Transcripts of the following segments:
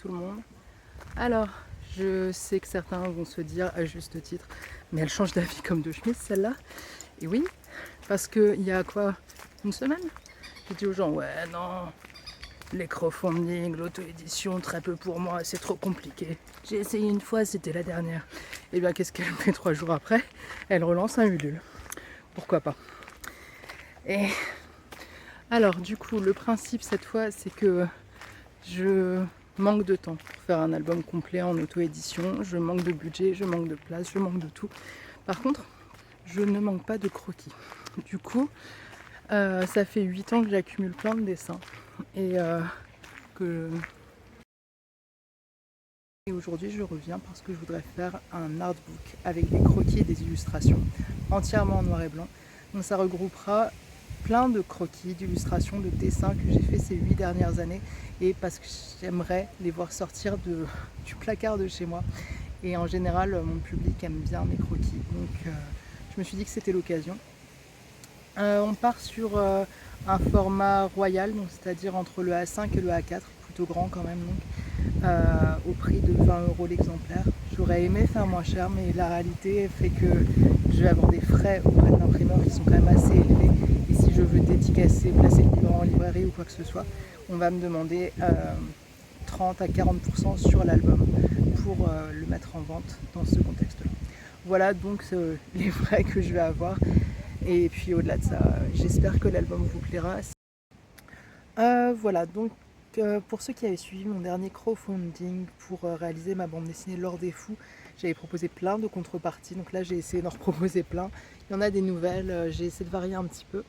tout le monde. Alors, je sais que certains vont se dire à juste titre, mais elle change d'avis comme de chemise celle-là. Et oui, parce qu'il y a quoi, une semaine, j'ai dit aux gens, ouais non, les crowdfunding, l'auto-édition, très peu pour moi, c'est trop compliqué. J'ai essayé une fois, c'était la dernière. Et bien qu'est-ce qu'elle fait 3 jours après? Elle relance un Ulule. Pourquoi pas? Et alors du coup, le principe cette fois, c'est que je manque de temps pour faire un album complet en auto-édition. Je manque de budget, je manque de place, je manque de tout. Par contre, je ne manque pas de croquis. Du coup, ça fait 8 ans que j'accumule plein de dessins. Et aujourd'hui, je reviens parce que je voudrais faire un artbook avec des croquis et des illustrations entièrement en noir et blanc. Donc ça regroupera plein de croquis, d'illustrations, de dessins que j'ai fait ces 8 dernières années et parce que j'aimerais les voir sortir du placard de chez moi. Et en général, mon public aime bien mes croquis. Donc je me suis dit que c'était l'occasion. On part sur un format royal, donc c'est-à-dire entre le A5 et le A4, plutôt grand quand même, donc, au prix de 20 € l'exemplaire. J'aurais aimé faire moins cher, mais la réalité fait que je vais avoir des frais auprès de l'imprimeur qui sont quand même assez élevés. Et si je veux dédicacer, placer le livre en librairie ou quoi que ce soit, on va me demander 30 à 40% sur l'album pour le mettre en vente dans ce contexte-là. Voilà donc les frais que je vais avoir. Et puis au-delà de ça, j'espère que l'album vous plaira. Voilà, donc pour ceux qui avaient suivi mon dernier crowdfunding pour réaliser ma bande dessinée L'Or des Fous, j'avais proposé plein de contreparties, donc là j'ai essayé d'en reproposer plein. Il y en a des nouvelles, j'ai essayé de varier un petit peu.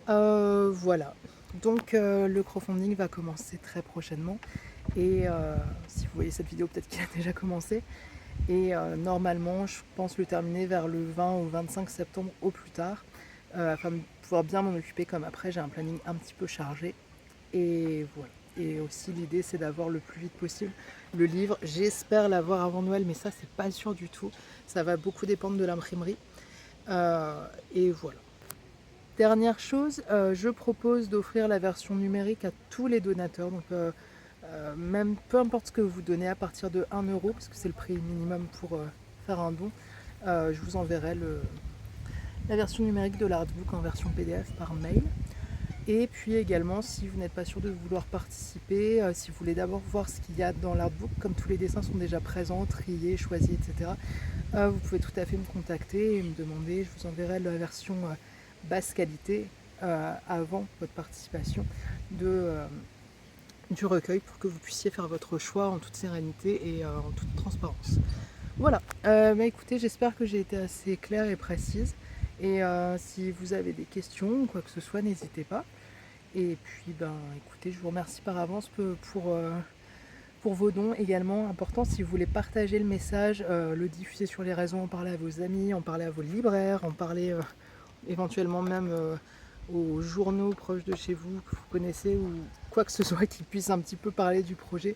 Voilà, donc le crowdfunding va commencer très prochainement. Et si vous voyez cette vidéo, peut-être qu'il a déjà commencé. Et normalement, je pense le terminer vers le 20 ou 25 septembre au plus tard, afin de pouvoir bien m'en occuper, comme après j'ai un planning un petit peu chargé. Et voilà. Et aussi l'idée c'est d'avoir le plus vite possible le livre. J'espère l'avoir avant Noël, mais ça c'est pas sûr du tout. Ça va beaucoup dépendre de l'imprimerie. Et voilà. Dernière chose, je propose d'offrir la version numérique à tous les donateurs. Donc même peu importe ce que vous donnez à partir de 1 €, parce que c'est le prix minimum pour faire un don, je vous enverrai la version numérique de l'artbook en version PDF par mail. Et puis également, si vous n'êtes pas sûr de vouloir participer, si vous voulez d'abord voir ce qu'il y a dans l'artbook, comme tous les dessins sont déjà présents, triés, choisis, etc., vous pouvez tout à fait me contacter et me demander. Je vous enverrai la version basse qualité avant votre participation du recueil pour que vous puissiez faire votre choix en toute sérénité et en toute transparence. Voilà, écoutez, j'espère que j'ai été assez claire et précise. Et si vous avez des questions ou quoi que ce soit, n'hésitez pas. Et puis, écoutez, je vous remercie par avance pour vos dons également. Important, si vous voulez partager le message, le diffuser sur les réseaux, en parler à vos amis, en parler à vos libraires, en parler éventuellement même aux journaux proches de chez vous que vous connaissez ou quoi que ce soit qui puisse un petit peu parler du projet,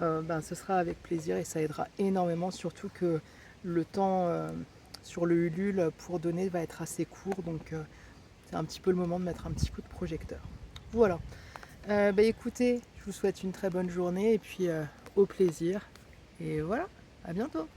ce sera avec plaisir et ça aidera énormément, surtout que le temps sur le Ulule pour donner va être assez court, donc c'est un petit peu le moment de mettre un petit coup de projecteur. Voilà, écoutez, je vous souhaite une très bonne journée et puis au plaisir, et voilà, à bientôt.